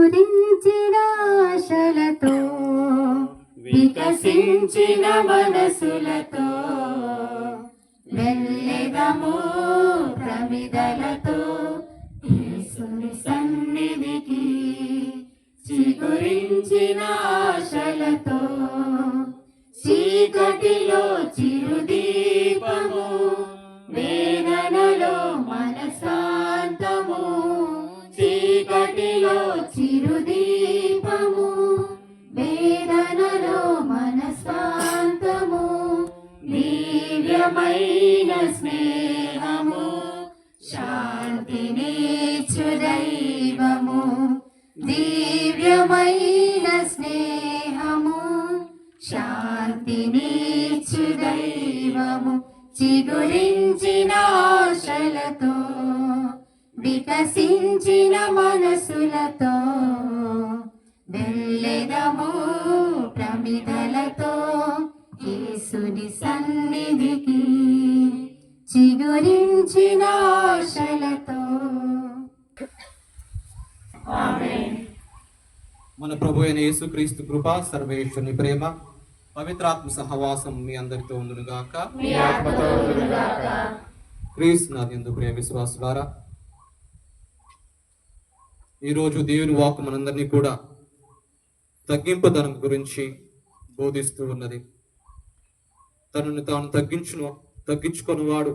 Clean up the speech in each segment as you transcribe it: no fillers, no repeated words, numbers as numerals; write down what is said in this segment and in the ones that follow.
చిగురించిన ఆశలతో వికసించిన మనసులతో వెళ్ళెదము ప్రమిదలతో యేసుని సన్నిధికి. చిగురించిన ఆశలతో చీకటిలో చిరుదీపము, వేదనలో మనశాంతము. చీకటిలో చిరుదీపము, వేదనలో మనశాంతము. దివ్యమైన స్నేహము, శాంతినిచ్చు దైవము. దివ్యమైన స్నేహము, శాంతినిచ్చు దైవము. చిగురించిన ఆశలతో వికసించిన మనసులతో వెళ్ళెదము ప్రమిదలతో యేసుని సన్నిధికి. చిగురించిన ఆశలతో. ఆమేన్. మన ప్రభు అయిన యేసుక్రీస్తు కృప, సర్వేశ్వరుని ప్రేమ, పవిత్రాత్మ సహవాసం మీ అందరితో ఉండునుగాక. క్రీస్తు నందు ప్రియ విశ్వాసులారా, ఈరోజు దేవుని వాక్కు మనందరినీ కూడా తగ్గింపుదనం గురించి బోధిస్తూ ఉన్నది. తనను తాను తగ్గించుకొనివాడు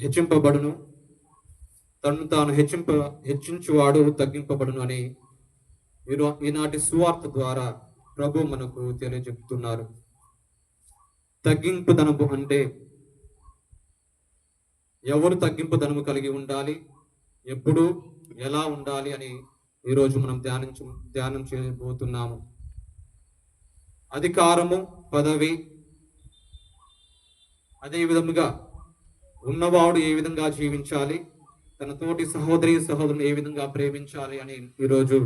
హెచ్చింపబడును, తనను తాను హెచ్చించువాడు తగ్గింపబడును అని ఈనాటి సువార్త ద్వారా ప్రభు మనకు తెలియజెప్తున్నారు. తగ్గింపుదనము అంటే ఎవరు తగ్గింపుదనము కలిగి ఉండాలి, ఎప్పుడు ఎలా ఉండాలి అని ఈరోజు మనం ధ్యానం చేయబోతున్నాము. అధికారము, పదవి, అదే విధముగా ఉన్నవాడు ఏ విధంగా జీవించాలి, తన తోటి సహోదరుని ఏ విధంగా ప్రేమించాలి అని ఈరోజు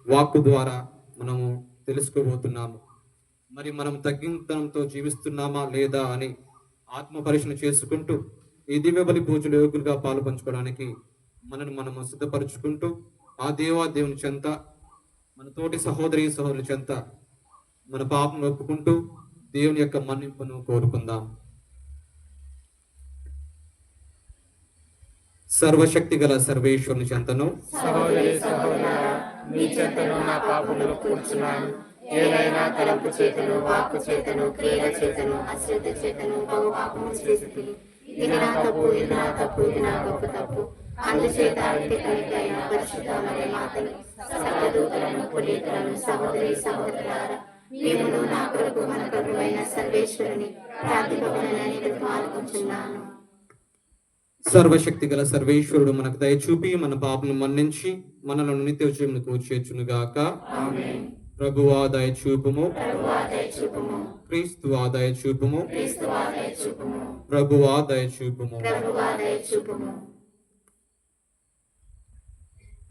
వాక్కు ద్వారా మనము తెలుసుకోబోతున్నాము. మరి మనం తగ్గింతనంతో జీవిస్తున్నామా లేదా అని ఆత్మ పరిశీలన చేసుకుంటూ ఈ దివ్య బలి పూజలు యోగులుగా పాలు పంచుకోవడానికి మనము సిద్ధపరుచుకుంటూ ఆ దేవుని చెంత, మన తోటి సహోదరుల చెంత మన పాపం ఒప్పుకుంటూ దేవుని యొక్క మన్నింపును కోరుకుందాం. సర్వశక్తి గల సర్వేశ్వరుని చెంతను, సహోదరి సహోదరులారా, మీ చెంతను నా పాపములు కూర్చున్నాను. ఏదైనా తలంపు చేతను, వాక్కు చేతను, క్రియల చేతను, అశ్రద్ధ చేతను బహు పాపము చేసి ఇది నా తప్పు, ఇది నా తప్పు, ఇది నా గొప్ప తప్పు. అందుచేత ఇంటి కలిగైన పరిశుద్ధ మరి మాతను, సకల దూతలను, పునీతులను, సహోదరి సహోదరులారా, మేమును నా కొరకు మన ప్రభు అయిన సర్వేశ్వరుని ప్రార్థింపబడనని బ్రతిమాలుకుంటున్నాను. సర్వశక్తి గల సర్వేశ్వరుడు మనకు దయచూపి మన పాపను మన్నించి మనలను నిత్య జీవమునకు చేర్చునుగాక. ఆమేన్. ప్రభువా దయచూపుము, ప్రభువా దయచూపుము, క్రీస్తువా దయచూపుము, క్రీస్తువా దయచూపుము, ప్రభువా దయచూపుము. ప్రభువా దయచూపుము.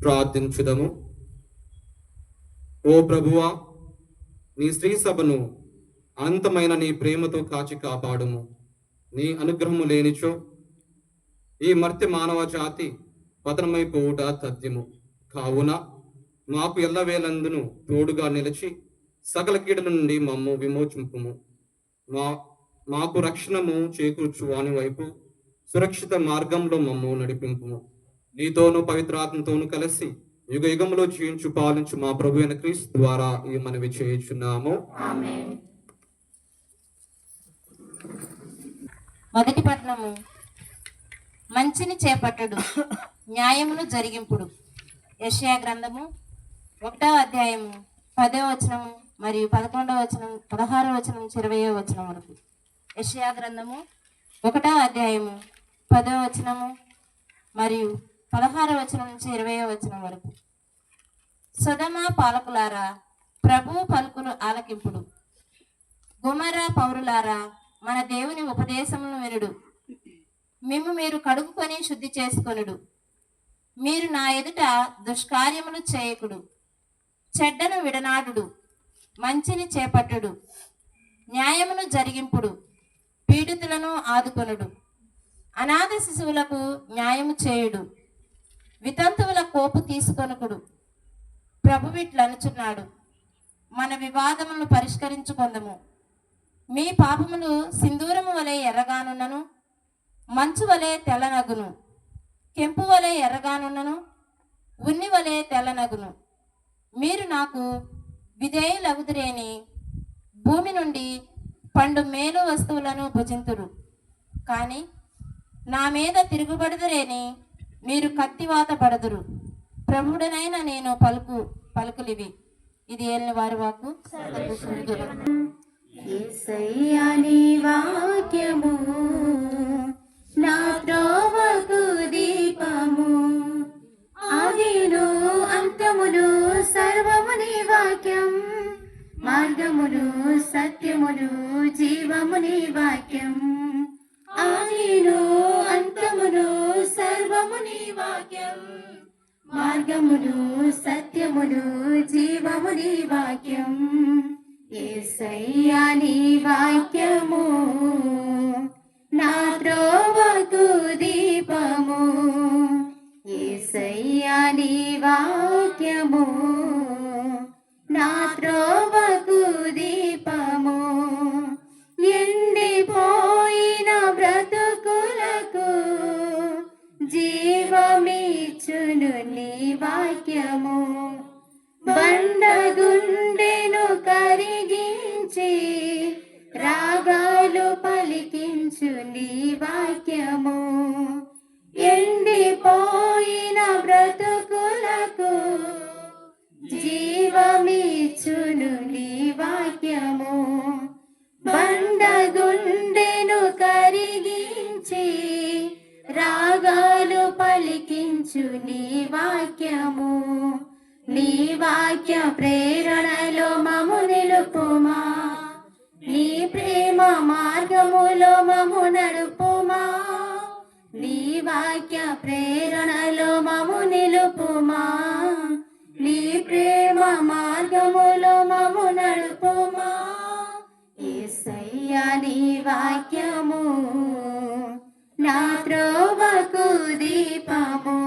ప్రార్థించుదము. ఓ ప్రభువా, నీ స్త్రీ సభను అనంతమైన నీ ప్రేమతో కాచి కాపాడుము. నీ అనుగ్రహము లేనిచో ఈ మర్త్య మానవ జాతి పతనమైపోవుట తథ్యము. కావున మాకు ఎల్లవేలందును తోడుగా నిలిచి సకల కీడుల నుండి మమ్ము విమోచింపుము. మాకు రక్షణము చేకూర్చు వాని వైపు సురక్షిత మార్గంలో మమ్ము నడిపింపుము. నీతోనూ పవిత్రాత్మతోనూ కలిసి యుగ యుగములో జీవించు పాలించు మా ప్రభు అయిన క్రీస్తు ద్వారా ఈ మనవి చేయుచున్నాము. ఆమేన్. మొదటి పట్టణము, మంచిని చేపట్టడు, న్యాయమును జరిగింపుడు. యెషయా గ్రంథము 1వ అధ్యాయము 10వ వచనము మరియు 11వ వచనం, 16వ వచనం, 20వ వచనం వరకు. యెషయా గ్రంథము 1వ అధ్యాయము 10వ వచనము మరియు 16వ వచనం నుంచి 20వ వచనం వరకు. సొదొమ పాలకులారా, ప్రభువు పలుకును ఆలకింపుడు. గొమొర్రా పౌరులారా, మన దేవుని ఉపదేశమును వినుడు. మీరు కడుగుకొని శుద్ధి చేసుకొనుడు. మీరు నా ఎదుట దుష్కార్యములు చేయకుడు. చెడ్డను విడనాడుడు, మంచిని చేపట్టుడు, న్యాయమును జరిగింపుడు, పీడితులను ఆదుకొనుడు, అనాథ శిశువులకు న్యాయము చేయుడు, వితంతువుల కోపు తీసుకొనుకుడు, ప్రభువు ఇట్లనుచున్నాడు, మన వివాదములను పరిష్కరించుకొందము. మీ పాపములు సింధూరము వలె ఎర్రగానున్నను, మంచు వలె తెల్లనగును. కెంపు వలె ఎర్రగానున్నను, ఉన్ని వలె తెల్లనగును. మీరు నాకు విధేయులగుదురేని భూమి నుండి పండు మేలు వస్తువులను భుజింతురు. కానీ నా మీద తిరుగుబడుదురేని మీరు కత్తివాత పడదురు. ప్రభుడనైన నేను పలుకులివి. ఇది ఏలిన వారి వాక్కు. యేసయ్యా నీ వాక్యము నా త్రోవకు దీపము, ఆదిను అంతమును సర్వము నీ వాక్యం, మార్గమును సత్యమును జీవము నీ వాక్యం. ఆదిను అంతమును సర్వము నీ వాక్యం, మార్గమును సత్యమును జీవము నీ వాక్యం. యేసయ్యా నీ వాక్యము నా త్రోవకు దీపము, యేసయ్యా నీ వాక్యము నా త్రోవకు దీపము. ఎండిపోయిన బ్రతుకులకు జీవమిచ్చును నీ వాక్యము, బండగుండెను కరిగించి రాగాలు పలికించు నీ వాక్యము. ఎండిపోయిన బ్రతుకులకు జీవమిచ్చును నీ వాక్యము, బండగుండెను కరిగించి రాగాలు పలికించు నీ వాక్యము. నీ వాక్య ప్రేరణలో మము నిలుపుమా, నీ ప్రేమ మార్గములో మము నడుపుమా. నీ వాక్య ప్రేరణలో మము నిలుపుమా, నీ ప్రేమ మార్గములో మము నడుపుమా. యేసయ్యా నీ వాక్యము నా త్రోవకు దీపము,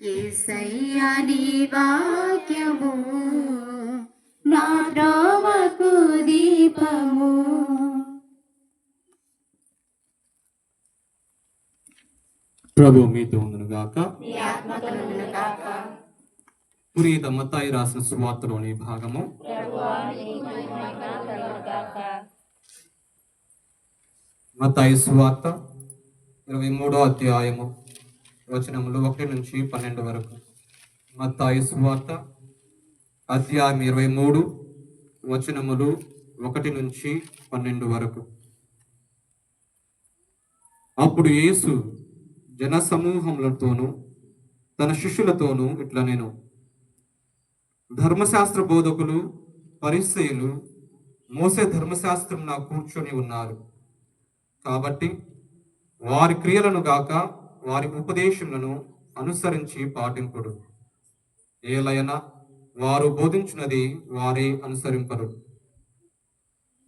యేసయ్యా నీ వాక్యము నా త్రోవకు దీపము. ప్రభు మీతో ఉండును గాక. నీ ఆత్మతో నుండును గాక. పునీత మత్తాయి రాసిన సువార్తలోని భాగము. మత్తాయి సువార్త 23వ అధ్యాయము వచనములు 1 నుంచి 12 వరకు. మత్తాయి సువార్త అధ్యాయం 23 వచనములు 1 నుంచి 12 వరకు. అప్పుడు యేసు జన సమూహములతోనూ తన శిష్యులతోనూ ఇట్లా నేను, ధర్మశాస్త్ర బోధకులు పరిసయ్యులు మోసే ధర్మశాస్త్రం నా కూర్చొని ఉన్నారు. కాబట్టి వారి క్రియలను గాక వారి ఉపదేశములను అనుసరించి పాటింపుడు. ఏలయన వారు బోధించినది వారే అనుసరింపరు.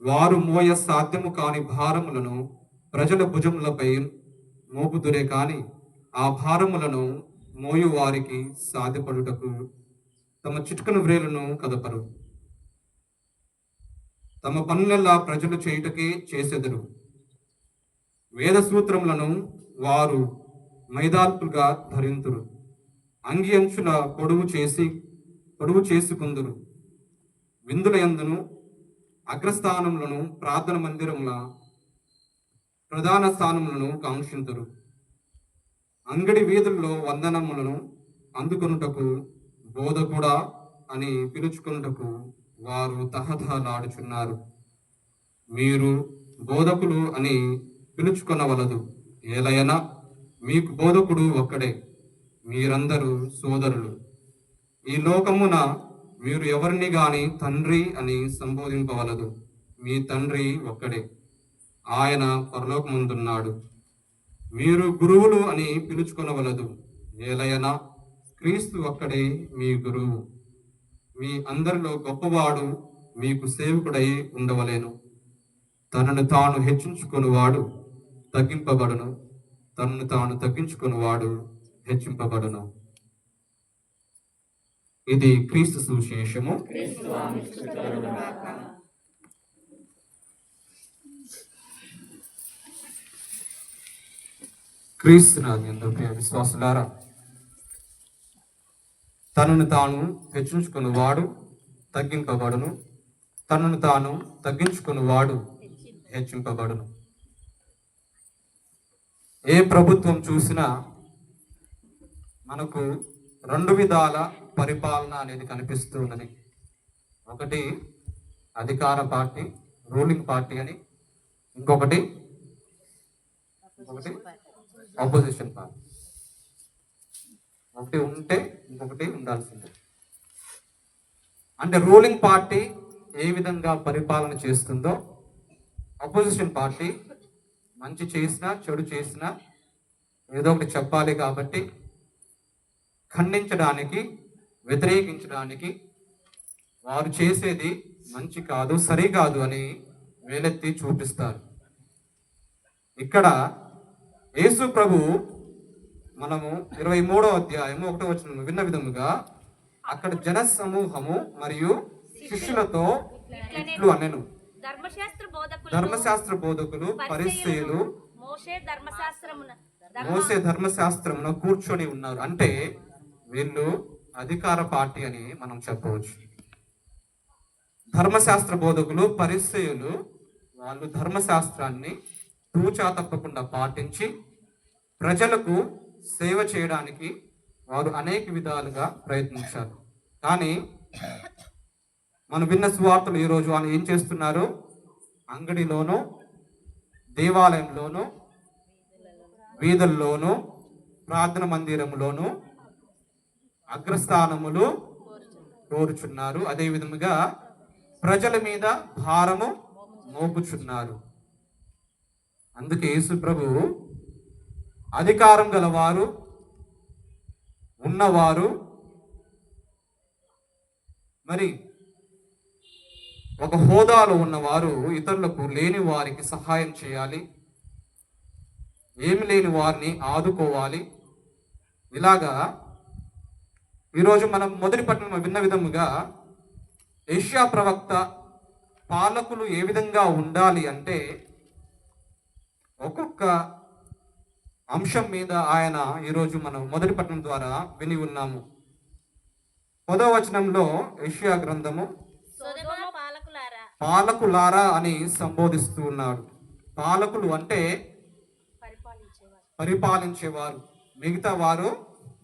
వారు మోయ సాధ్యము కాని భారములను ప్రజల భుజములపై మోపుదురే కాని ఆ భారములను మోయు వారికి సాధ్యపడుటకు తమ చిట్కన వ్రేలను కదపరు. తమ పనులెల్లా ప్రజలు చేయుటకే చేసెదరు. వేద సూత్రములను వారు మైదాల్పుగా ధరింతురు. అంగి అంచుల పొడువు చేసుకుందురు. విందుల యందును అగ్రస్థానములను ప్రార్థన మందిరముల ప్రధాన స్థానములను కాంక్షింతురు. అంగడి వీధుల్లో వందనములను అందుకొనుటకు బోధకుడా అని పిలుచుకొనుటకు వారు తహతహలాడుచున్నారు. మీరు బోధకులు అని పిలుచుకొనవలదు. ఏలయనా మీకు బోధకుడు ఒక్కడే, మీరందరూ సోదరులు. ఈ లోకమున మీరు ఎవరిని గాని తండ్రి అని సంబోధింపవలదు. మీ తండ్రి ఒక్కడే, ఆయన పరలోకముందున్నాడు. మీరు గురువులు అని పిలుచుకొనవలదు. ఏలయనా క్రీస్తు ఒక్కడే మీ గురువు. మీ అందరిలో గొప్పవాడు మీకు సేవకుడై ఉండవలేను. తనను తాను హెచ్చించుకొనువాడు తగ్గింపబడును, తనను తాను తగ్గించుకొనువాడు హెచ్చింపబడును. ఇది క్రీస్తు సువిశేషము. క్రీస్తునాథుని ప్రియ విశ్వాసులారా, తనను తాను హెచ్చించుకుని వాడు తగ్గింపబడును, తనను తాను తగ్గించుకుని వాడు హెచ్చింపబడును. ఏ ప్రభుత్వం చూసినా మనకు రెండు విధాల పరిపాలన అనేది కనిపిస్తూ ఉన్నది. ఒకటి అధికార పార్టీ, రూలింగ్ పార్టీ అని, ఇంకొకటి ఆపోజిషన్ పార్టీ. ఒకటి ఉంటే ఇంకొకటి ఉండాల్సిందే. అంటే రూలింగ్ పార్టీ ఏ విధంగా పరిపాలన చేస్తుందో, అపోజిషన్ పార్టీ మంచి చేసినా చెడు చేసినా ఏదో ఒకటి చెప్పాలి కాబట్టి ఖండించడానికి, వ్యతిరేకించడానికి, వారు చేసేది మంచి కాదు, సరికాదు అని వేలెత్తి చూపిస్తారు. ఇక్కడ యేసు ప్రభు మనము 23వ అధ్యాయము 1వ వచనం విన్న విధముగా అక్కడ జన సమూహము మరియు శిష్యులతో ఇట్లు అనెను, ధర్మశాస్త్ర బోధకులు పరిసయ్యులు మోసే ధర్మశాస్త్రమున కూర్చొని ఉన్నారు. అంటే వీళ్ళు అధికార పార్టీ అని మనం చెప్పవచ్చు. ధర్మశాస్త్ర బోధకులు పరిసయ్యులు వాళ్ళు ధర్మశాస్త్రాన్ని తూచా తప్పకుండా పాటించి ప్రజలకు సేవ చేయడానికి వారు అనేక విధాలుగా ప్రయత్నించారు. కానీ మనం విన్న సువార్తలు ఈరోజు వాళ్ళు ఏం చేస్తున్నారు? అంగడిలోనూ, దేవాలయంలోనూ, వీధుల్లోనూ, ప్రార్థన మందిరంలోనూ అగ్రస్థానములు కోరుచున్నారు. అదే విధముగా ప్రజల మీద భారము మోపుచున్నారు. అందుకే యేసు ప్రభు అధికారం గలవారు, ఉన్నవారు, మరి ఒక హోదాలో ఉన్నవారు ఇతరులకు లేని వారికి సహాయం చేయాలి, ఏమి లేని వారిని ఆదుకోవాలి. ఇలాగా ఈరోజు మనం మొదటి పట్టణం విన్న విధముగా యెషయా ప్రవక్త పాలకులు ఏ విధంగా ఉండాలి అంటే ఒక్కొక్క అంశం మీద ఆయన ఈరోజు మనం మొదటి పట్టణం ద్వారా విని ఉన్నాము. 10వ వచనంలో యెషయా గ్రంథము పాలకులారా అని సంబోధిస్తూ ఉన్నాడు. పాలకులు అంటే పరిపాలించేవారు, మిగతా వారు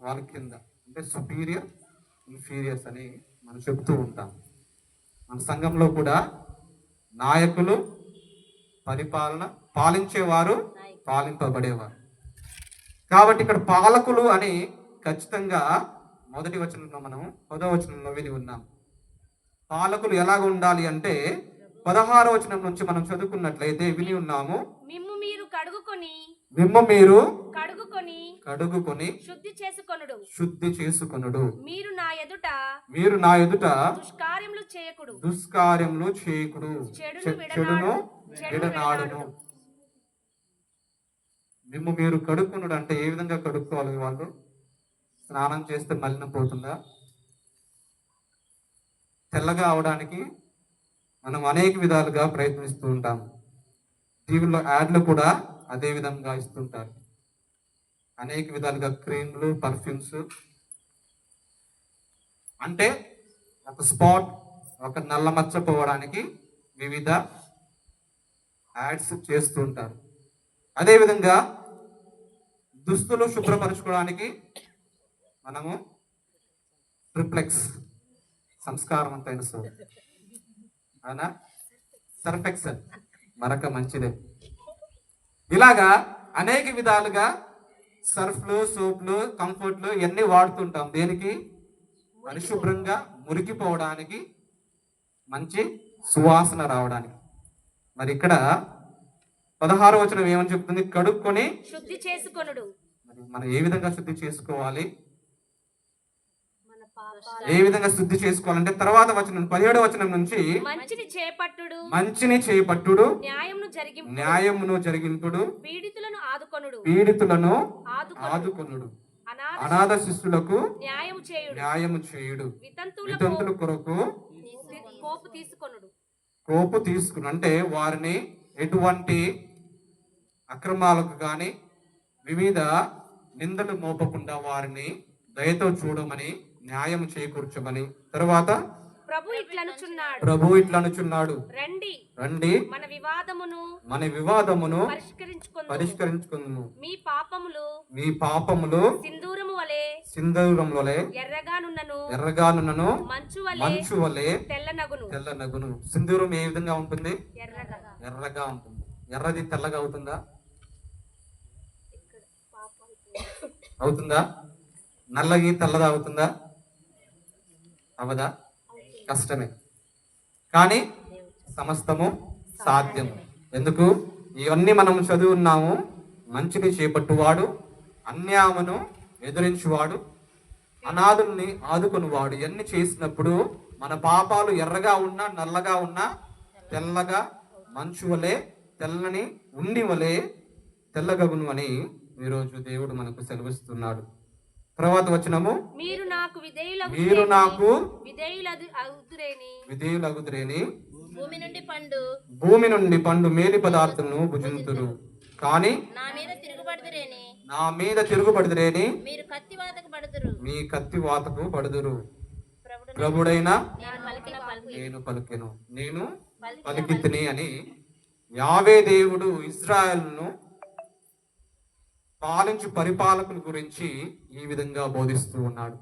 వాళ్ళ కింద, అంటే సుపీరియర్, ఇన్ఫీరియర్స్ అని మనం చెప్తూ ఉంటాం. మన సంఘంలో కూడా నాయకులు, పరిపాలన, పాలించేవారు, పాలింపబడేవారు. కాబట్టి ఇక్కడ పాలకులు అని ఖచ్చితంగా మొదటి వచనంలో మనం 10వ వచనంలో విని ఉన్నాం. పాలకులు ఎలాగ ఉండాలి అంటే 16వ వచనం నుంచి మనం చదువుకున్నట్లయితే విని ఉన్నాము, మిమ్ము మీరు కడుగుకొని శుద్ధి చేసుకొనుడు, మీరు నా ఎదుట దుష్కార్యములు చేయకుడు, చెడును విడనాడును. మిమ్ము మీరు కడుక్కునుడు అంటే ఏ విధంగా కడుక్కోవాలి? వాళ్ళు స్నానం చేస్తే మలినం పోతుందా? తెల్లగా అవడానికి మనం అనేక విధాలుగా ప్రయత్నిస్తూ ఉంటాం. టీవీలో యాడ్లు కూడా అదే విధంగా ఇస్తుంటారు. అనేక విధాలుగా క్రీమ్లు, పర్ఫ్యూమ్స్, అంటే ఒక స్పాట్, ఒక నల్ల మచ్చ పోవడానికి వివిధ యాడ్స్ చేస్తూ ఉంటారు. అదేవిధంగా దుస్తులు శుభ్రపరచుకోవడానికి మనము ట్రిప్లెక్స్, సంస్కారవంతమైన సోప్, అవునా, సర్ఫెక్సల్, మరొక మంచిదే. ఇలాగా అనేక విధాలుగా సర్ఫ్లు, సోప్లు, కంఫర్ట్లు ఇవన్నీ వాడుతుంటాం. దేనికి? పరిశుభ్రంగా మురికిపోవడానికి, మంచి సువాసన రావడానికి. మరి ఇక్కడ 16వ వచనం ఏమని చెప్తుంది? కడుక్కొని శుద్ధి చేసుకొనుడు. మరి మనం ఏ విధంగా శుద్ధి చేసుకోవాలి? ఏ విధంగా శుద్ధి చేసుకోవాలంటే తర్వాత వచనం 17వ వచనం నుంచి మంచిని చేపట్టుడు, న్యాయమును జరిగింపుడు, పీడితులను ఆదుకొనుడు అనాథ శిష్యులకు న్యాయం చేయుడు. న్యాయము చేయుడు. వితంతువులకు వితంతుల కొరకు కోపు తీసుకొనుడు. తీసుకుని అంటే వారిని ఎటువంటి అక్రమాలకు కానీ వివిధ నిందలు మోపకుండా వారిని దయతో చూడమని న్యాయం చేకూర్చమని. తర్వాత ప్రభు ఇట్లనుచున్నాడు. ప్రభు ఇట్లనుచున్నాడు, రండి, రండి, మన వివాదమును పరిష్కరించుకుందుము. మీ పాపములు సింధూరము వలె ఎర్రగానున్నను మంచు వలె తెల్లనగును. సింధూరం ఏ విధంగా ఉంటుంది? ఎర్రగా. ఎర్రగా ఉంటుంది. ఎర్రది తెల్లగా అవుతుందా? అవుతుందా? నల్లగి తెల్లదా అవుతుందా? అవదా? కష్టమే. కానీ సమస్తము సాధ్యము. ఎందుకు? ఇవన్నీ మనం చదివి ఉన్నాము. మంచిని చేపట్టువాడు, అన్యాయమును ఎదురించువాడు, అనాథుల్ని ఆదుకునివాడు. ఇవన్నీ చేసినప్పుడు మన పాపాలు ఎర్రగా ఉన్నా, నల్లగా ఉన్నా, తెల్లగా మంచు వలె, తెల్లని ఉండి వలె తెల్లగగును అని ఈరోజు దేవుడు మనకు సెలవిస్తున్నాడు. తర్వాత వచనము, మీరు నాకు విధేయులగుదురేని భూమి నుండి పండు మేలి పదార్థమును భుజింతురు. కానీ నా మీద తిరుగుబడుదురేని మీ కత్తివాతకు పడుదురు. ప్రభుడైనా నేను పలికితిని అని యావే దేవుడు ఇశ్రాయేలును పాలించు పరిపాలకుల గురించి ఈ విధంగా బోధిస్తూ ఉన్నాడు.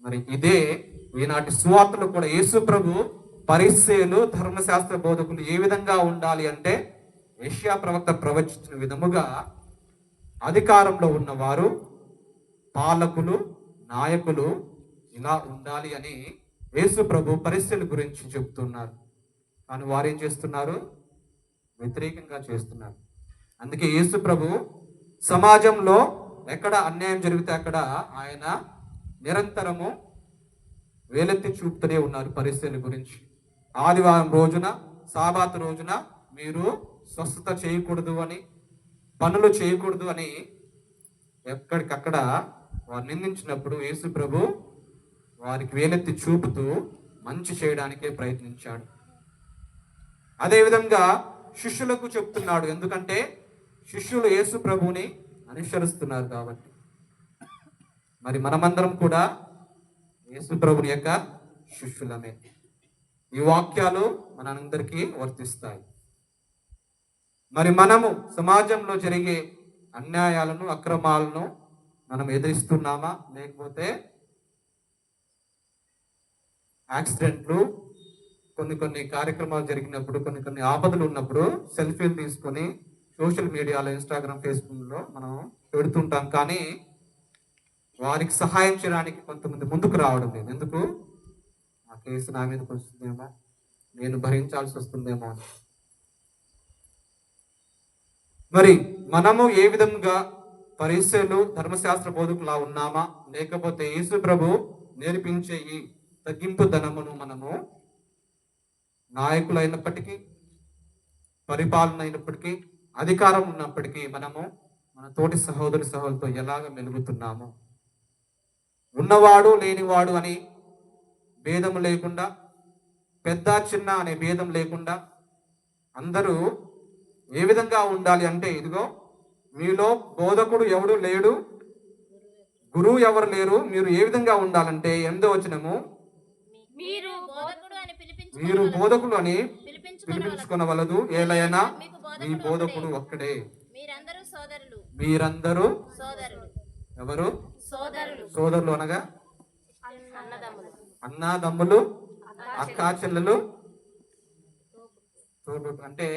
మరి ఇదే ఈనాటి సువార్తలు కూడా యేసు ప్రభు పరిసయ్యులు, ధర్మశాస్త్ర బోధకులు ఏ విధంగా ఉండాలి అంటే యెషయా ప్రవక్త ప్రవచించిన విధముగా అధికారంలో ఉన్నవారు, పాలకులు, నాయకులు ఇలా ఉండాలి అని యేసు ప్రభు పరిసయ్యుల గురించి చెబుతున్నారు. కానీ వారు ఏం చేస్తున్నారు? వ్యతిరేకంగా చేస్తున్నారు. అందుకే యేసు ప్రభు సమాజంలో ఎక్కడ అన్యాయం జరిగితే అక్కడ ఆయన నిరంతరము వేలెత్తి చూపుతూనే ఉన్నారు పరిస్థితుల గురించి. ఆదివారం రోజున, సాబాతు రోజున మీరు స్వస్థత చేయకూడదు అని, పనులు చేయకూడదు అని ఎక్కడికక్కడ వారు నిందించినప్పుడు యేసు ప్రభు వారికి వేలెత్తి చూపుతూ మంచి చేయడానికే ప్రయత్నించాడు. అదేవిధంగా శిష్యులకు చెప్తున్నాడు. ఎందుకంటే శిష్యులు యేసు ప్రభువుని అనుసరిస్తున్నారు కాబట్టి. మరి మనమందరం కూడా యేసు ప్రభుని యొక్క శిష్యులమే. ఈ వాక్యాలు మనందరికీ వర్తిస్తాయి. మరి మనము సమాజంలో జరిగే అన్యాయాలను, అక్రమాలను మనం ఎదిరిస్తున్నామా? లేకపోతే యాక్సిడెంట్లు, కొన్ని కార్యక్రమాలు జరిగినప్పుడు, కొన్ని ఆపదలు ఉన్నప్పుడు సెల్ఫీలు తీసుకొని సోషల్ మీడియాలో, ఇన్స్టాగ్రామ్, ఫేస్బుక్లో మనం పెడుతుంటాం. కానీ వారికి సహాయం చేయడానికి కొంతమంది ముందుకు రావడం లేదు. ఎందుకు? ఆ కేసు నా మీదకి వస్తుందేమో, నేను భరించాల్సి వస్తుందేమో అని. మరి మనము ఏ విధంగా పరిసయ్యులు, ధర్మశాస్త్ర బోధకులా ఉన్నామా? లేకపోతే యేసు ప్రభు నేర్పించే ఈ తగ్గింపు ధనమును మనము నాయకులైనప్పటికీ, పరిపాలన అయినప్పటికీ, అధికారం ఉన్నప్పటికీ మనము మన తోటి సహోదరులతో ఎలాగ మెలుగుతున్నాము? ఉన్నవాడు లేనివాడు అని భేదము లేకుండా, పెద్ద చిన్న అనే భేదం లేకుండా అందరూ ఏ విధంగా ఉండాలి అంటే, ఇదిగో మీలో బోధకుడు ఎవడు లేడు, గురువు ఎవరు లేరు. మీరు ఏ విధంగా ఉండాలంటే 8వ వచనము, మీరు బోధకులు అని పిలిపించుకొనవలదు, ఏలైనా మీ బోధకుడు ఒక్కడే. మీరందరూ ఎవరు? సోదరులు అనగా అన్నదమ్ములు, అక్కా చెల్లెలు, అంటే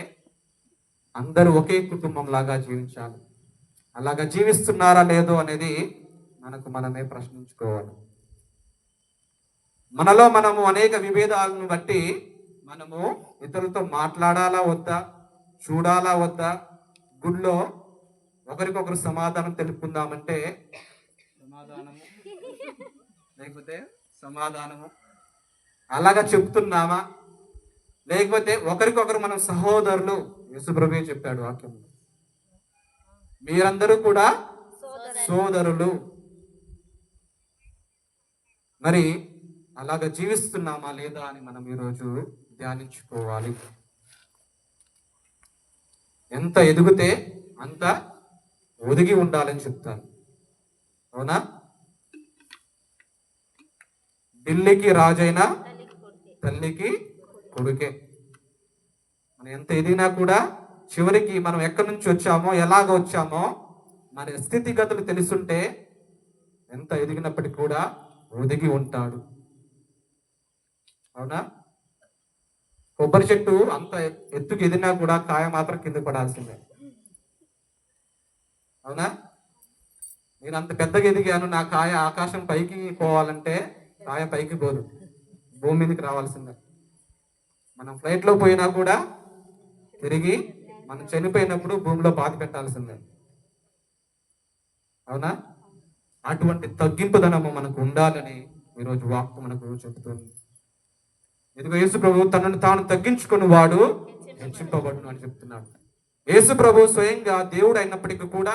అందరూ ఒకే కుటుంబం లాగా జీవించాలి. అలాగా జీవిస్తున్నారా లేదో అనేది మనమే ప్రశ్నించుకోవాలి. మనలో మనము అనేక విభేదాలను బట్టి మనము ఇతరులతో మాట్లాడాలా వద్దా, చూడాలా వద్దా, గుడిలో ఒకరికొకరు సమాధానం తెలుపుకుందామంటే లేకపోతే సమాధానము అలాగా చెప్తున్నామా? లేకపోతే ఒకరికొకరు మనం సహోదరులు. యేసు ప్రభువే చెప్పాడు వాక్యంలో, మీరందరూ కూడా సోదరులు. మరి అలాగ జీవిస్తున్నామా లేదా అని మనం ఈరోజు ధ్యానించుకోవాలి. ఎంత ఎదిగితే అంత ఒదిగి ఉండాలని చెప్తాను. అవునా? ఢిల్లీకి రాజైనా తల్లికి కొడుకే. మనం ఎంత ఎదిగినా కూడా చివరికి మనం ఎక్కడి నుంచి వచ్చామో, ఎలాగ వచ్చామో మన స్థితిగతులు తెలుసుంటే ఎంత ఎదిగినప్పటికీ కూడా ఒదిగి ఉంటాడు. అవునా? కొబ్బరి చెట్టు అంత ఎత్తుకు ఎదిగినా కూడా కాయ మాత్రం కింద పడాల్సిందే. అవునా? నేను అంత పెద్దగా ఎదిగాను, నా కాయ ఆకాశం పైకి పోవాలంటే కాయ పైకి పోదు, భూమి మీదకి రావాల్సిందే. మనం ఫ్లైట్లో పోయినా కూడా తిరిగి మనం చనిపోయినప్పుడు భూమిలో పాతి పెట్టాల్సిందే. అవునా? అటువంటి తగ్గింపుదనము మనకు ఉండాలని ఈరోజు వాక్కు మనకు చెబుతుంది. ఇదిగో యేసు ప్రభు తనను తాను తగ్గించుకుని వాడు హెచ్చింపబడును అని చెప్తున్నాడు. యేసు ప్రభు స్వయంగా దేవుడు అయినప్పటికీ కూడా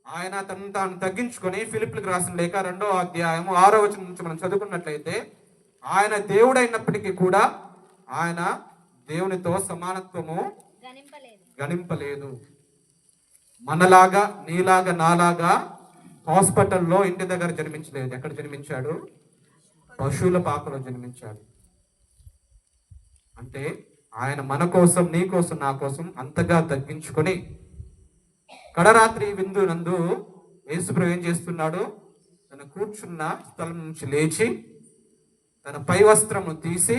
ఆయన తనను తాను తగ్గించుకొని ఫిలిప్పీలకు రాసిన లేఖ 2వ అధ్యాయము 6వ వచనం నుంచి మనం చదువుకున్నట్లయితే, ఆయన దేవుడు అయినప్పటికీ కూడా ఆయన దేవునితో సమానత్వము గణింపలేదు. మనలాగా, నీలాగా, నాలాగా హాస్పిటల్లో ఇంటి దగ్గర జన్మించలేదు. ఎక్కడ జన్మించాడు? పశువుల పాకలో జన్మించాడు. అంటే ఆయన మన కోసం, నీ కోసం, నా కోసం అంతగా తగ్గించుకొని కడరాత్రి విందు నందు యేసుప్రభు ఏం చేస్తున్నాడు? తన కూర్చున్న స్థలం నుంచి లేచి తన పై వస్త్రము తీసి,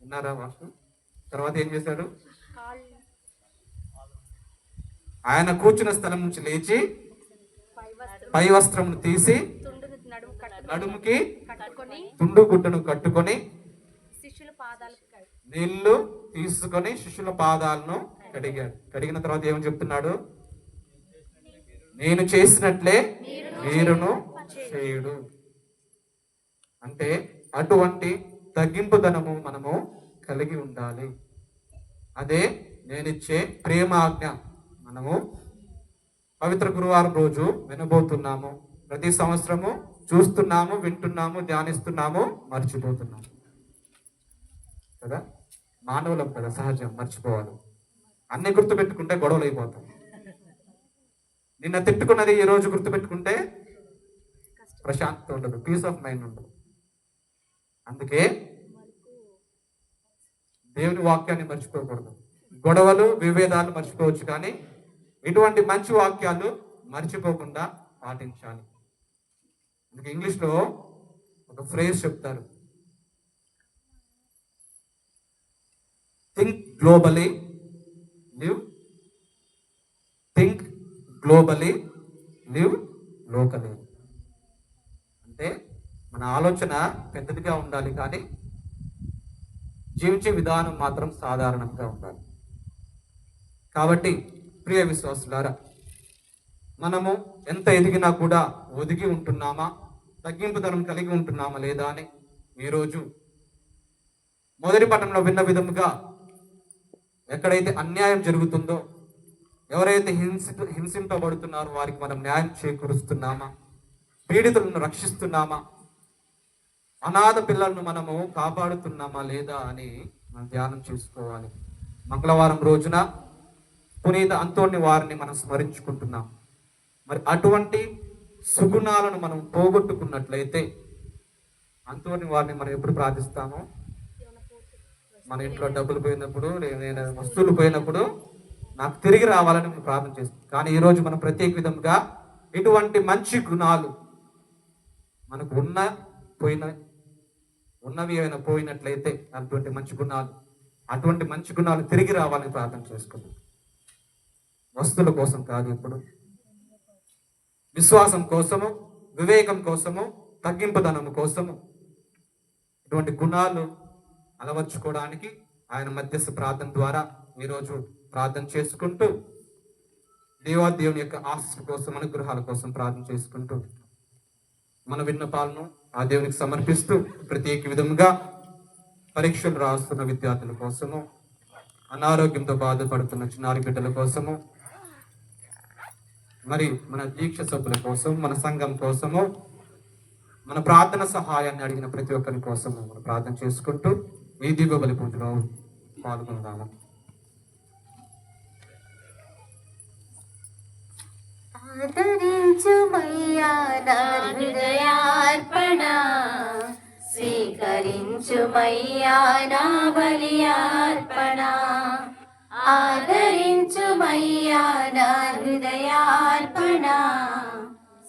విన్నారా వాసు? తర్వాత ఏం చేశాడు? ఆయన కూర్చున్న స్థలం నుంచి లేచి పై వస్త్రమును తీసి నడుముకి తుండు గుడ్డను కట్టుకొని నీళ్లు తీసుకొని శిష్యుల పాదాలను కడిగాడు. కడిగిన తర్వాత ఏమని చెప్తున్నాడు? నేను చేసినట్లే మీరును చేయుడు. అంటే అటువంటి తగ్గింపుదనము మనము కలిగి ఉండాలి. అదే నేనిచ్చే ప్రేమాజ్ఞ. మనము పవిత్ర గురువారం రోజు వినబోతున్నాము. ప్రతి సంవత్సరము చూస్తున్నాము, వింటున్నాము, ధ్యానిస్తున్నాము, మర్చిపోతున్నాము కదా. మానవులం కదా, సహజం, మర్చిపోవాలి. అన్ని గుర్తుపెట్టుకుంటే గొడవలు అయిపోతాం. నిన్న తిట్టుకున్నది ఈ రోజు గుర్తుపెట్టుకుంటే ప్రశాంతత ఉండదు, పీస్ ఆఫ్ మైండ్ ఉండదు. అందుకే దేవుని వాక్యాన్ని మర్చిపోకూడదు. గొడవలు, విభేదాలు మర్చిపోవచ్చు, కానీ ఇటువంటి మంచి వాక్యాలు మర్చిపోకుండా పాటించాలి. అందుకే ఇంగ్లీష్లో ఒక ఫ్రేజ్ చెప్తారు, థింక్ గ్లోబలీ, లివ్ లోకలీ. అంటే మన ఆలోచన పెద్దదిగా ఉండాలి, కానీ జీవించే విధానం మాత్రం సాధారణంగా ఉండాలి. కాబట్టి ప్రియ విశ్వాసులారా, మనము ఎంత ఎదిగినా కూడా ఒదిగి ఉంటున్నామా, తగ్గింపుదనం కలిగి ఉంటున్నామా లేదా అని ఈరోజు మొదటి పట్టణంలో విన్న విధముగా ఎక్కడైతే అన్యాయం జరుగుతుందో, ఎవరైతే హింసింపబడుతున్నారో వారికి మనం న్యాయం చేకూరుస్తున్నామా, పీడితులను రక్షిస్తున్నామా, అనాథ పిల్లలను మనము కాపాడుతున్నామా లేదా అని మనం ధ్యానం చేసుకోవాలి. మంగళవారం రోజున పునీత అంతోని వారిని మనం స్మరించుకుంటున్నాం. మరి అటువంటి సుగుణాలను మనం పోగొట్టుకున్నట్లయితే అంతోని వారిని మనం ఎప్పుడు ప్రార్థిస్తామో, మన ఇంట్లో డబ్బులు పోయినప్పుడు, నేను వస్తువులు పోయినప్పుడు నాకు తిరిగి రావాలని మనం ప్రార్థన చేస్తాం. కానీ ఈరోజు మనం ప్రత్యేక విధంగా ఇటువంటి మంచి గుణాలు మనకు ఉన్నవి అయినా పోయినట్లయితే అటువంటి మంచి గుణాలు తిరిగి రావాలని ప్రార్థన చేసుకుందాం. వస్తువుల కోసం కాదు, ఇప్పుడు విశ్వాసం కోసము, వివేకం కోసము, తగ్గింపుదనం కోసము ఇటువంటి గుణాలు అలవర్చుకోవడానికి ఆయన మధ్యస్థ ప్రార్థన ద్వారా ఈరోజు ప్రార్థన చేసుకుంటూ, దేవుని యొక్క ఆశీస్సు కోసం, అనుగ్రహాల కోసం ప్రార్థన చేసుకుంటూ మన విన్నపాలను ఆ దేవునికి సమర్పిస్తూ, ప్రత్యేక విధంగా పరీక్షలు రాస్తున్న విద్యార్థుల కోసము, అనారోగ్యంతో బాధపడుతున్న చిన్నారి బిడ్డల కోసము, మరి మన దీక్ష సభ్యుల కోసం, మన సంఘం కోసము, మన ప్రార్థన సహాయాన్ని అడిగిన ప్రతి ఒక్కరి కోసము మనం ప్రార్థన చేసుకుంటూ ఈ దివ్య బలి పూజలో పాల్గొందాము. ఆదరించుమయ్యా నా హృదయార్పణ, స్వీకరించుమయ్యా నా బలియార్పణ. ఆదరించుమయ్యా నా హృదయార్పణ,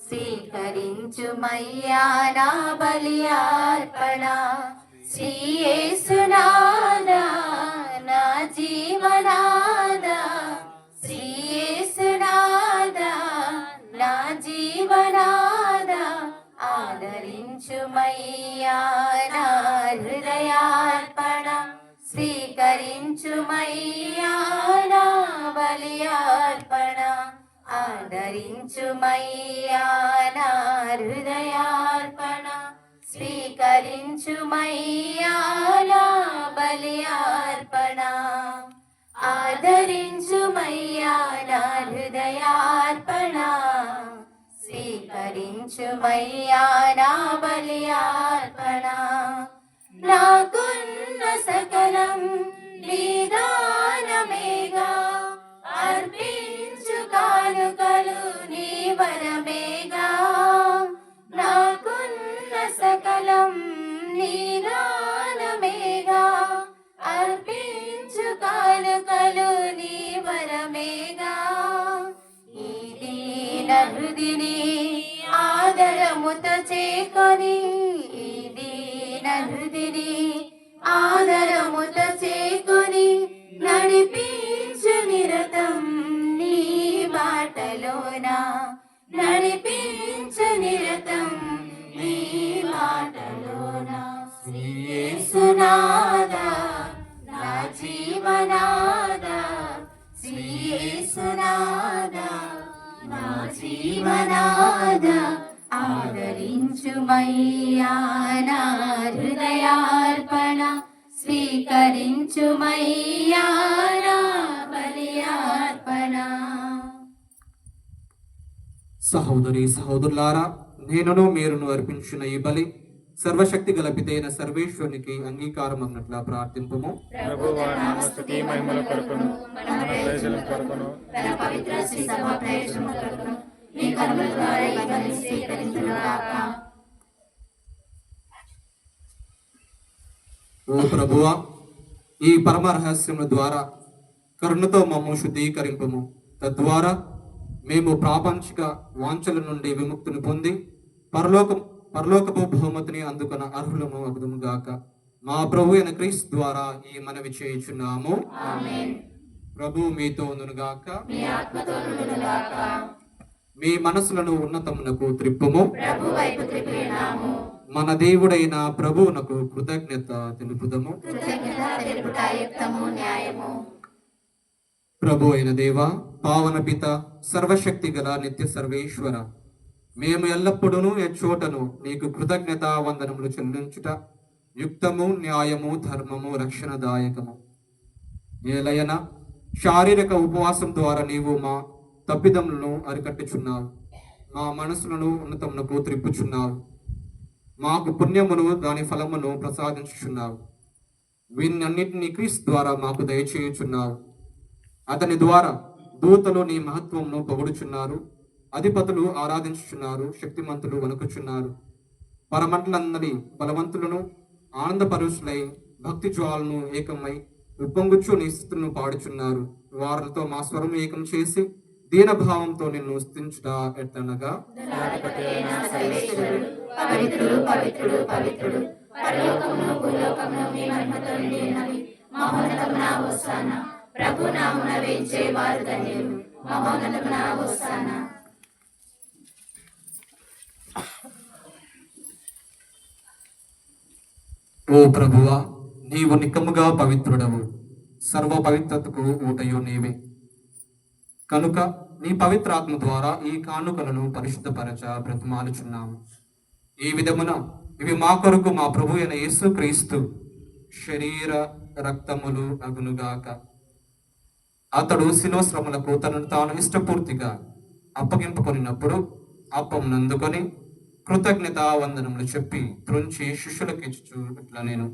స్వీకరించుమయ్యా నా బలియార్పణ. శ్రీ యేసునాథా నా జీవనాథా, శ్రీ యేసునాథా నా జీవనాథా, ఆదరించుమయ్యా నా హృదయార్పణ, స్వీకరించుమయ్యా నా బలియార్పణ. ఆదరించుమయ్యా నా హృదయార్పణ, స్వీకరించుమయ్యా నా బలియార్పణ. ఆదరించుమయ్యా నా హృదయార్పణ, స్వీకరించుమయ్యా నా బలియార్పణ. నాకున్న సకలం నీదానమేగా, అర్పించు కానుకలు నీ వరమేగా. నాకున్న సకలం నీదానమేగా, అర్పించు కానుకలు నీ వరమేగా. ఈ దీన హృదిని ఆదరముతో చేకొని, ఈ దీన హృదిని ఆదరముతో చేకొని, నడిపించు నిరతం నీ బాటలోన, నడిపించు నిరతం నీ బాటలోన. శ్రీ యేసునాథా నా జీవనాథా, శ్రీ యేసునాథా నా జీవనాథా, ఆదరించుమయ్యా నా హృదయార్పణ, స్వీకరించుమయ్యా నా బలియార్పణ. సహోదరి సహోదరులారా, నేనును మీరును అర్పించిన ఈ బలి సర్వశక్తి గల పితైన సర్వేశ్వరునికి అంగీకారం అన్నట్లా ప్రార్థింపుము. ప్రభువా నామ స్తుతి మహిమల కొరకును, మన ప్రయోజనం కొరకును, తన పవిత్ర శ్రీ సభ ప్రయోజనం కొరకును నీ కరుణ ద్వారా ఈ బలిని స్వీకరించుగాక. ఓ ప్రభువా, ఈ పరమ రహస్యముల ద్వారా కరుణతో మమ్ము శుద్ధీకరింపము. తద్వారా మేము ప్రాపంచిక వాంఛల నుండి విముక్తిని పొంది పరలోకపు బహుమతిని అందుకున్న అర్హులము అగుదుముగాక. మా ప్రభు అయిన క్రీస్తు ద్వారా ఈ మనవి చేయుచున్నాము. ప్రభు మీతో ఉండునుగాక. మీ మనసులను ఉన్నతమునకు త్రిప్పుము. మన దేవుడైన ప్రభువునకు కృతజ్ఞత తెలుపుదము. ప్రభు అయిన దేవ, పావన పిత, సర్వశక్తి గల నిత్య సర్వేశ్వర, మేము ఎల్లప్పుడూ ఎచ్చోటను నీకు కృతజ్ఞత వందనములు చెల్లించుట యుక్తము, న్యాయము, ధర్మము, రక్షణదాయకము. ఏలయన శారీరక ఉపవాసం ద్వారా నీవు మా తప్పిదములను అరికట్టుచున్నావు, మా మనసులను ఉన్నతమునకు త్రిప్పుచున్నావు, మాకు పుణ్యమును దాని ఫలమును ప్రసాదించుచున్నావు. వీన్నన్నిటినీ క్రీస్తు ద్వారా మాకు దయచేయుచున్నావు. అతని ద్వారా దూతలు నీ మహత్వమును పొగుడుచున్నారు, అధిపతులు ఆరాధించుచున్నారు, శక్తిమంతులు వణుకుచున్నారు. పరమంటలందరి బలవంతులను ఆనందపరుషులై భక్తి జ్వాలను ఏకమై ఉప్పొంగుచు నీ స్థుతులను పాడుచున్నారు. వారితో మా స్వరం ఏకం చేసి దీనభావంతో నిన్ను స్తుతించుట ఎట్లనగా, పవిత్రుడు పవిత్రుడు పవిత్రుడు, పరలోకమును భూలోకమును నీ మహిమతో నిండి ఉన్నవి. మహోన్నతమున హోసానా, ప్రభు నామమున వేంచే వారు ధన్యులు. మహోన్నతమున హోసానా. ఓ ప్రభువా, నీవు నిక్కముగా పవిత్రుడవు, సర్వ పవిత్రతకు ఊటయు నీవే. కనుక నీ పవిత్రాత్మ ద్వారా ఈ కానుకలను పరిశుద్ధపరచ బ్రతిమాలుచున్నాము. ఈ విధమున ఇవి మా కొరకు మా ప్రభు అయిన యేసు క్రీస్తు శరీర రక్తములు అగునుగాక. అతడు శిలో శ్రమలకు తనను తాను ఇష్టపూర్తిగా అప్పగింపుకొనినప్పుడు అప్పమును అందుకొని కృతజ్ఞతా వందనములు చెప్పి త్రుంచి శిష్యులకు ఇచ్చుచు ఇట్లా నేను,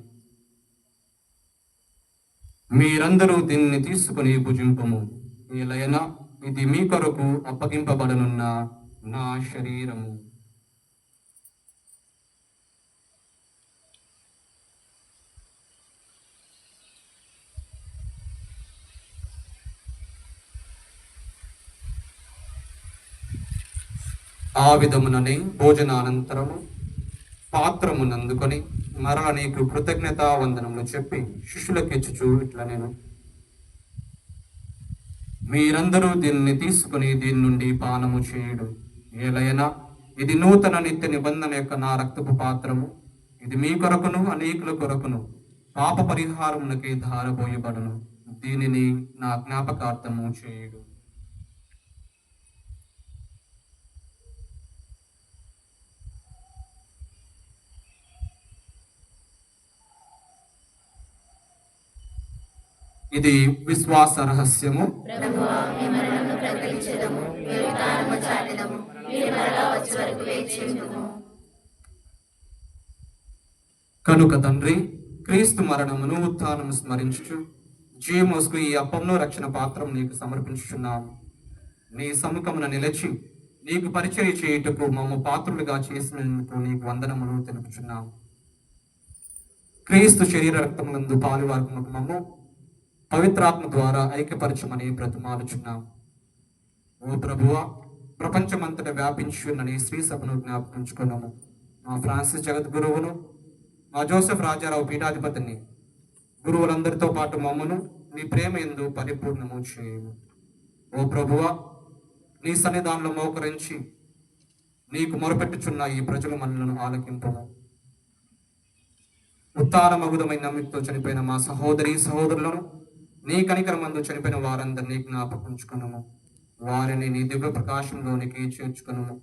మీరందరూ దీనిని తీసుకుని భుజింపము, ఏలైనా ఇది మీ కొరకు అప్పగింపబడనున్న నా శరీరము. ఆ విధముననే భోజనానంతరము పాత్రమునందుకొని మరల నీకు కృతజ్ఞతా వందనములు చెప్పి శిష్యులకు ఇచ్చుచు ఇట్లా నేను, మీరందరూ దీనిని తీసుకుని దీని నుండి పానము చేయుడు, ఏలైనా ఇది నూతన నిత్య నిబంధన యొక్క నా రక్తపు పాత్రము, ఇది మీ కొరకును అనేకుల కొరకును పాప పరిహారమునకి ధారపోయబడును, దీనిని నా జ్ఞాపకార్థము చేయుడు. ఇది విశ్వాస రహస్యము. ప్రభువా, మీ మరణమును ప్రకటించెదము, మీ ఉత్థానము చాటెదము, మీరు మరలా వచ్చే వరకు వేచి ఉందుము. కనుక తండ్రి, క్రీస్తు మరణమును ఉత్థానము స్మరించుచు జీవమోసుకు ఈ అప్పమును రక్షణ పాత్రం నీకు సమర్పించుచున్నాము. నీ సముఖమున నిలిచి నీకు పరిచర్య చేయుటకు మమ్మ పాత్రులుగా చేసినందుకు నీకు వందనములు తెలుపుచున్నాము. క్రీస్తు శరీర రక్తములందు పాలువార్పునకు మమ్ము పవిత్రాత్మ ద్వారా ఐక్యపరచమని బ్రతిమాలుచున్నాము. ఓ ప్రభువా, ప్రపంచమంతటా వ్యాపించున్న నీ శ్రీ సభను జ్ఞాపకించుకున్నాము. మా ఫ్రాన్సిస్ జగద్గురువును, మా జోసెఫ్ రాజారావు పీఠాధిపతిని, గురువులందరితో పాటు మమ్మను నీ ప్రేమ యందు పరిపూర్ణము చేయము. ఓ ప్రభువా, నీ సన్నిధానంలో మోకరించి నీకు మొరపెట్టుచున్న ఈ ప్రజల మనలను ఆలకింపము. ఉత్తాన మగుదమైన నమ్మికతో చనిపోయిన మా సహోదరి సహోదరులను, నీ కనికరమందు చనిపోయిన వారందరినీ జ్ఞాపకుంచుకున్నాము. వారిని నీ దివ్య ప్రకాశంలోనికి చేర్చుకున్నాము.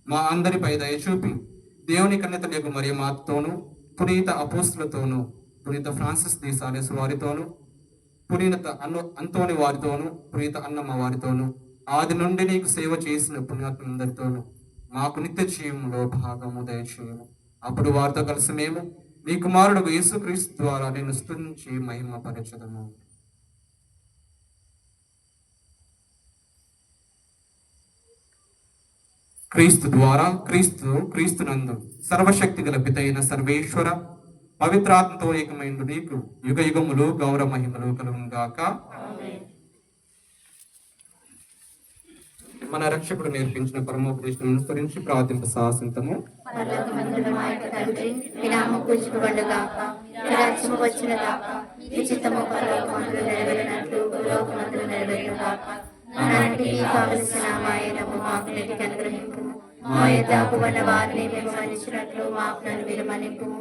మా అందరిపై దయచూపి దేవుని కన్యతలకు మరియు మాతతోనూ, పునీత అపోస్తులతోనూ, పునీత ఫ్రాన్సిస్ ది సాలెస్ వారితోనూ, పునీత అంతోని వారితోనూ, పునీత అన్నమ్మ వారితోనూ, ఆది నుండి నీకు సేవ చేసిన పుణ్యాత్ములందరితోనూ మాకు నిత్య జీవంలో భాగము దయచేయము. అప్పుడు వారితో కలిసి మేము నీ కుమారుడు యేసుక్రీస్తు ద్వారా నేను స్తుతించి మహిమపరచెదము. క్రీస్తు ద్వారా క్రీస్తునందు సర్వశక్తి గల పితైన సర్వేశ్వర పవిత్రాత్మతో ఏకమైండు నీకు యుగ యుగములు గౌరవ మహిమలు కలుగుగాక. మన రక్షకుడు నేర్పించిన పరమోపదేశం అనుసరించి ప్రార్థింప సాహసింతము. పరలోకమందున్న మా యొక్క తండ్రి, మీ నామము పూజింపబడుగాక, మీ రాజ్యము వచ్చునుగాక, మీ చిత్తము పరలోకమందు నెరవేరినట్లు భూలోకమందు నెరవేరునుగాక. నానాటికి కావలసిన మా ఆయనము మాకు నేటికి అనుగ్రహింపుము. మా యొక్క అప్పుబడిన వారిని మేము మన్నించినట్లు మా అప్పులను మీరు మన్నింపుము.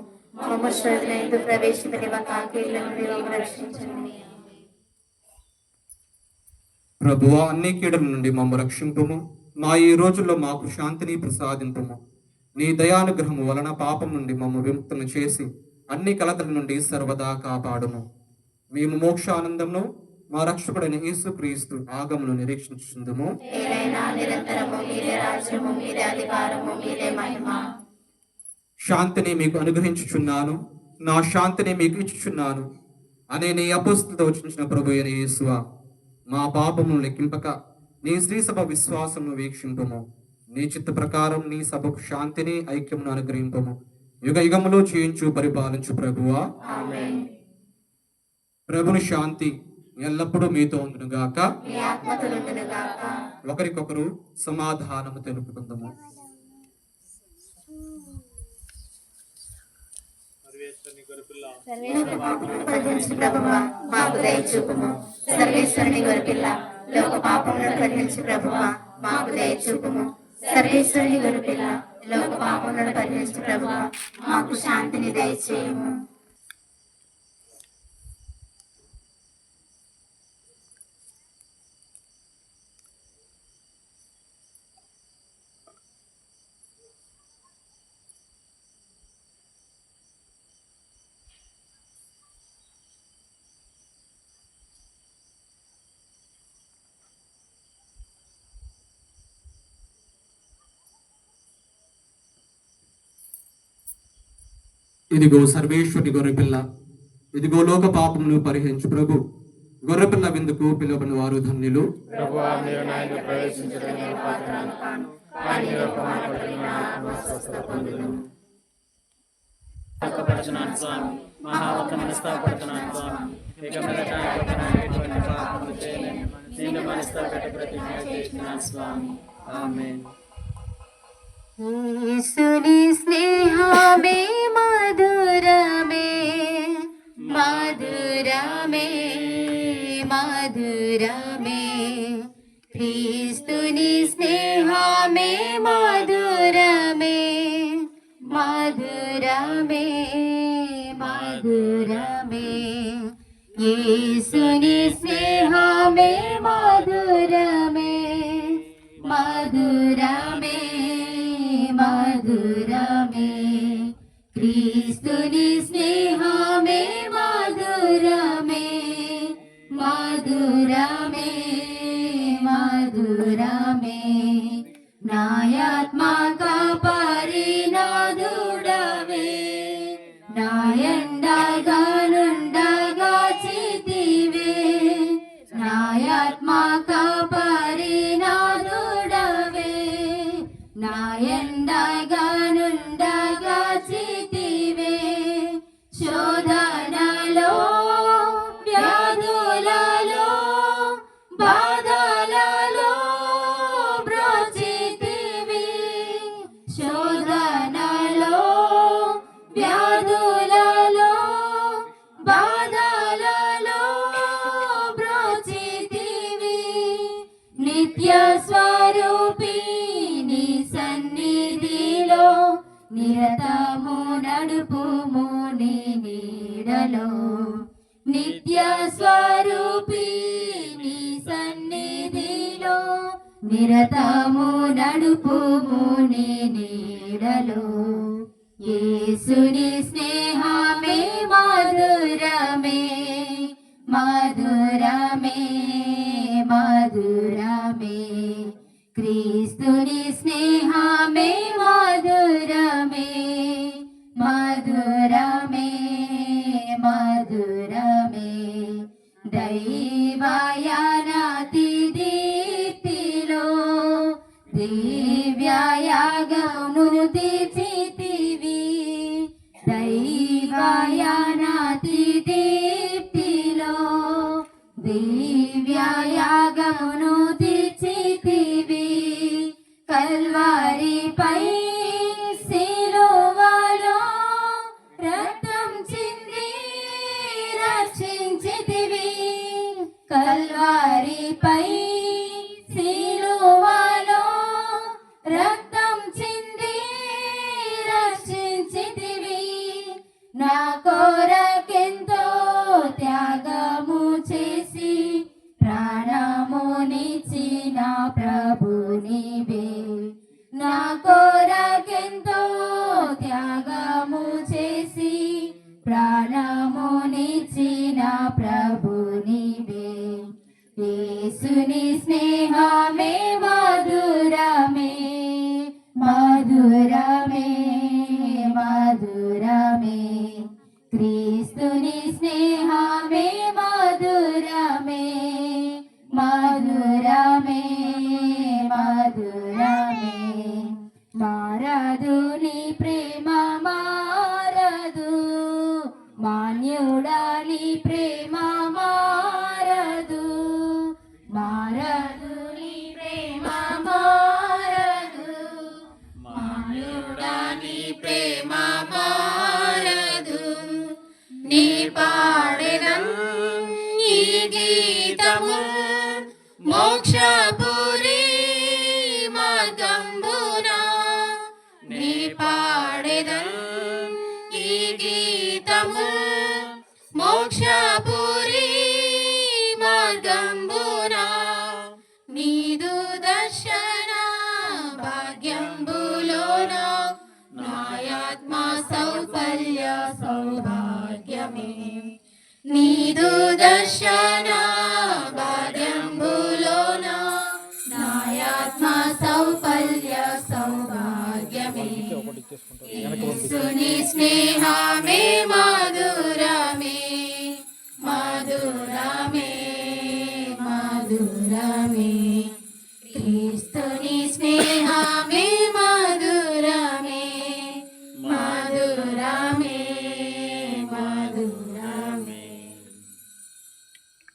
మమ్మ శోధన యందు ప్రవేశింపనివ్వక కీడుల నుండి మమ్మల్ని రక్షించండి. ప్రభువా, అన్ని కీడుల నుండి మమ్మ రక్షింపుము. మా ఈ రోజుల్లో మాకు శాంతిని ప్రసాదింపుము. నీ దయానుగ్రహము వలన పాపం నుండి మమ్మ విముక్తులను చేసి అన్ని కలతల నుండి సర్వదా కాపాడుము. మేము మోక్షానందమును మా రక్షకుడైన యేసుక్రీస్తు ఆగమును నిరీక్షించుచుందుము. నిరంతరము మీరే రాజ్యము, మీరే అధికారము, మీరే మహిమ. శాంతిని మీకు అనుగ్రహించుచున్నాను, నా శాంతిని మీకు ఇచ్చుచున్నాను అనే నీ అపోస్తులతో వచ్చిన ప్రభు అయిన యేసువా, మా పాపమును లెక్కింపక నీ శ్రీ సభ విశ్వాసమును వీక్షింపము. నీ చిత్త ప్రకారం నీ సభకు శాంతిని ఐక్యమును అనుగ్రహింపము. యుగ యుగములో చేయించు పరిపాలించు ప్రభువా. ప్రభుని శాంతి ఎల్లప్పుడూ మీతో ఉండునుగాక. ఒకరికొకరు సమాధానము తెలుపుకుందాము. మాకు దయచూపుము. సర్వేశ్వరుని గొర్రెపిల్ల, లోక పాపములను పరిహరించు ప్రభువా, మాకు దయచూపుము. సర్వేశ్వరుని గొర్రెపిల్ల, లోక పాపములను పరిహరించు ప్రభువా, మాకు శాంతిని దయచేయము. ఇదిగో సర్వేశ్వరుని గొర్రెపిల్ల, ఇదిగో లోక పాపమును పరిహరించు ప్రభు. గొర్రెపిల్ల విందుకు పిలువబడిన వారు ధన్యులు. ప్రభువా, మీరు నా ఇంట్లో ప్రవేశించడం నేను పాత్రను కాను, కానీ ఒక మాట పలికిన నా ఆత్మ స్వస్థత పొందును. పడుతున్నాను స్వామి, మహా ఒక మనస్తాపడుతున్నాను స్వామి. ఇక మీదట ఎటువంటి పాపములు చేయలేను. నిన్ను మనస్తాపెట్టి ప్రతిజ్ఞ చేస్తున్నాను స్వామి. ఆమేన్. యేసుని స్నేహమే మధురమే, మధురమే, మధురమే. క్రీస్తుని స్నేహమే మధురమే, మధురమే, మధురమే. యేసుని స్నేహమే మధురమే, మధురమే, మధురమే. క్రీస్తుని స్నేహమే మధురమే, మధురమే, మధురమే. నాయాత్మ కాపారినాదుడవే, నాయండగానుండగా చితివే. నాయాత్మ కాపారినాదుడవే, నాయండగానుండగా చితివే. శోధనలో, వ్యాధులలో, బాధలలో బ్రోచితివి. శోధనలో, వ్యాధులలో, బాధలలో బ్రోచితివి. నిత్య స్వరూపి నీ సన్నిధిలో నిరతము నడుపుము నీ నీడలో. నిత్య స్వరూపి నీ సన్నిధిలో నిరతము నడుపుము నీ నీడలో. యేసుని స్నేహమే మధురమే, మధురమే, మధురమే. క్రీస్తుని స్నేహమే మధురమే, మధురమే, మధురమే. దైవయానాతి దీప్తిలో దివ్యయాగమును తీర్చితివి. దైవయానాతి దీప్తిలో దివ్యయాగమును తీర్చితివి. కల్వారిపై శిలువలో రక్తం చింది రక్షించితివి. కల్వారిపై శిలువలో రక్తం చింది రక్షించితివి. నా కొరకెంతో త్యాగము చేసి ప్రాణమునిచ్చిన ప్రభు నీవే. నా కొరకెంతో త్యాగము చేసి ప్రాణమునిచ్చిన ప్రభు నీవే. యేసుని స్నేహమే మధురమే, మధురమే, మధురమే. క్రీస్తుని స్నేహమే మధురమే, మధురమే, మధురమే. మారదు నీ ప్రేమ మారదు, మాన్యుడా నీ ప్రేమ మారదు. మారదు నీ ప్రేమ మారదు, మాన్యుడా నీ ప్రేమ మారదు. నీ పాడెదం ఈ గీతము మోక్షపురి మార్గంబునా. నీ పాడెదం ఈ గీతము మోక్షపురి మార్గంబునా. నీదు దర్శన భాగ్యంబులోన నాయాత్మ సౌకల్య సౌభాగ్యమే. నీదు దర్శన భాగ్యంబులోన నాయాత్మ సౌకల్య సౌభాగ్యమే. యేసుని స్నేహమే మధురమే మధురమే మధురమే క్రీస్తుని స్నేహమే మధురమే మధురమే మధురమే.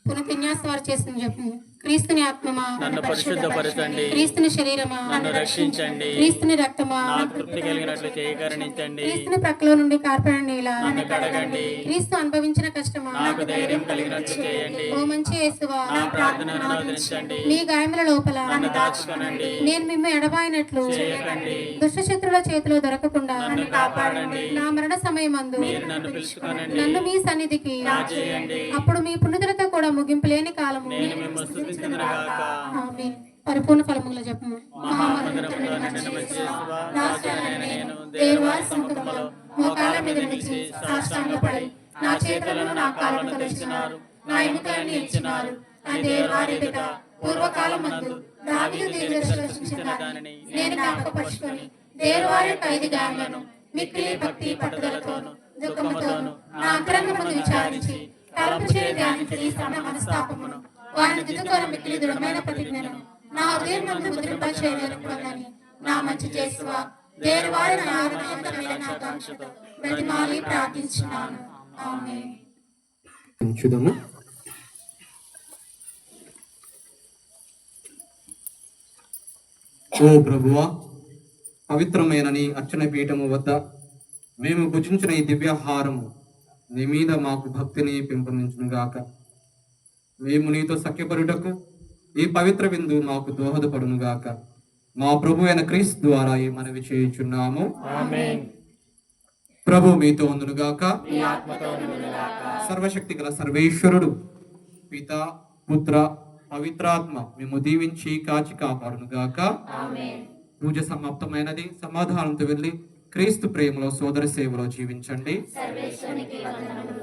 పునఃన్యాస వారు చేసిన జపము. క్రీస్తుని ఆత్మమా నన్ను పరిశుద్ధపరచండి, క్రీస్తుని శరీరమా నన్ను రక్షించండి, క్రీస్తుని రక్తమా నాకు తృప్తి కలిగినట్లు చేయకరణించండి, క్రీస్తుని ప్రక్కలో నుండి కార్పణ నీలా నన్ను కడగండి, క్రీస్తు అనుభవించిన కష్టమా నాకు ధైర్యం కలిగినట్లు చేయండి, ఓ మంచి యేసువా నా ప్రార్థనను ఆదరించండి, మీ గాయముల లోపల నన్ను దాచుకొనండి, నేను మిమ్మ ఎడబాయినట్లు చేయకండి, దుష్టశత్రుల చేతిలో దొరకకుండా నన్ను కాపాడండి, నా మరణ సమయమందు మీరు నన్ను పిలుచుకొనండి, నన్ను మీ సన్నిధికి చేయండి, అప్పుడు మీ పుణ్యతలతో కూడా ముగింపు లేని కాలము నేను మిమ్మల్ని స్తుతించుదునుగాక. ఆమేన్. పరిపూర్ణ ఫలముల జపము. మహామందిరములో నిండిన మంచి యేసువా, రాజునైన నేను దేవుని సముఖములో మోకాళ్ళ మీద నిలిచి సాష్టాంగపడి నా చేతులను నా కాళ్ళను తొలగించినారు, నా ఎముకలను ఇచ్చినారు, నా దేవారి ఎదుట పూర్వకాలమందు దావీదు దేవుడు రక్షించిన దానిని నేను జ్ఞాపకపరుచుకొని దేవారి ఖైదు గాయములను మిక్కిలి భక్తి పట్టుదలతోను దుఃఖముతోను నా అంతరంగమును విచారించి తలపు చేయి ధ్యానించి శ్రమ మనస్తాపమును వారిని దిద్దుకొని మిక్కిలి దృఢమైన ప్రతిజ్ఞను నా హృదయం నందు ముద్రింపచేయగలుగుతానని నా మంచి చేసువా దేవారి నా ఆనందమైన ఆకాంక్షతో బ్రతిమాలి ప్రార్థించున్నాను. ఆమేన్. ఉంచుదాము. ఓ ప్రభువా, పవిత్రమైన నీ అర్చన పీఠము వద్ద మేము భుజించిన ఈ దివ్యాహారము నీ మీద మాకు భక్తిని పెంపొందించునుగాక. మేము నీతో సఖ్యపరుటకు ఈ పవిత్ర విందు మాకు దోహదపడునుగాక. మా ప్రభు అయిన క్రీస్తు ద్వారా ఈ మనవి చేయుచున్నాము. ప్రభు మీతో ఉండునుగాక. సర్వశక్తి గల సర్వేశ్వరుడు పిత పుత్ర పవిత్రాత్మ మేము దీవించి కాచి కాపాడునుగాక. పూజ సమాప్తమైనది. సమాధానంతో వెళ్ళి క్రీస్తు ప్రేమలో సోదర సేవలో జీవించండి. సర్వేశ్వరునికి వందనములు.